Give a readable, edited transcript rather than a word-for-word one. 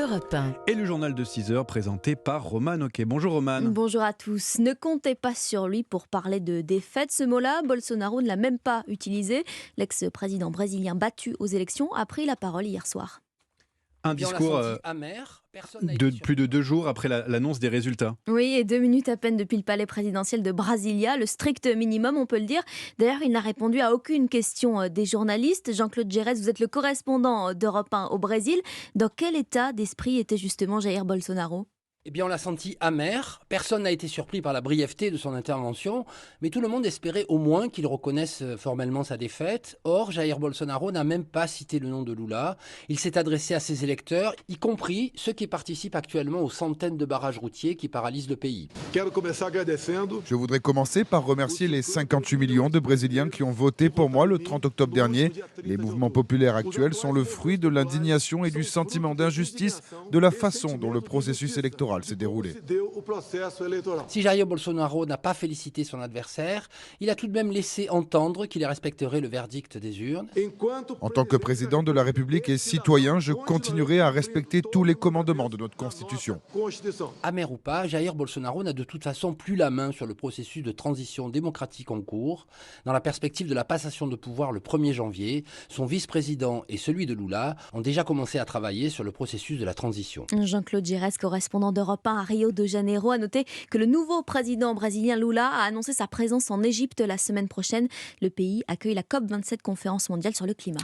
Europe 1. Et le journal de 6 heures présenté par Roman Oquet. Bonjour Roman. Bonjour à tous. Ne comptez pas sur lui pour parler de défaite. Ce mot-là, Bolsonaro ne l'a même pas utilisé. L'ex-président brésilien battu aux élections a pris la parole hier soir. Un discours de plus de 2 jours après l'annonce des résultats. Oui, et 2 minutes à peine depuis le palais présidentiel de Brasilia, le strict minimum, on peut le dire. D'ailleurs, il n'a répondu à aucune question des journalistes. Jean-Claude Gérès, vous êtes le correspondant d'Europe 1 au Brésil. Dans quel état d'esprit était justement Jair Bolsonaro ? Eh bien, on l'a senti amer. Personne n'a été surpris par la brièveté de son intervention, mais tout le monde espérait au moins qu'il reconnaisse formellement sa défaite. Or, Jair Bolsonaro n'a même pas cité le nom de Lula. Il s'est adressé à ses électeurs, y compris ceux qui participent actuellement aux centaines de barrages routiers qui paralysent le pays. Je voudrais commencer par remercier les 58 millions de Brésiliens qui ont voté pour moi le 30 octobre dernier. Les mouvements populaires actuels sont le fruit de l'indignation et du sentiment d'injustice de la façon dont le processus électoral s'est déroulé. Si Jair Bolsonaro n'a pas félicité son adversaire, il a tout de même laissé entendre qu'il respecterait le verdict des urnes. En tant que président de la République et citoyen, je continuerai à respecter tous les commandements de notre Constitution. Amer ou pas, Jair Bolsonaro n'a de toute façon plus la main sur le processus de transition démocratique en cours. Dans la perspective de la passation de pouvoir le 1er janvier, son vice-président et celui de Lula ont déjà commencé à travailler sur le processus de la transition. Jean-Claude Gérès, correspondant d'Europe 1 à Rio de Janeiro, a noté que le nouveau président brésilien Lula a annoncé sa présence en Égypte la semaine prochaine. Le pays accueille la COP27, conférence mondiale sur le climat.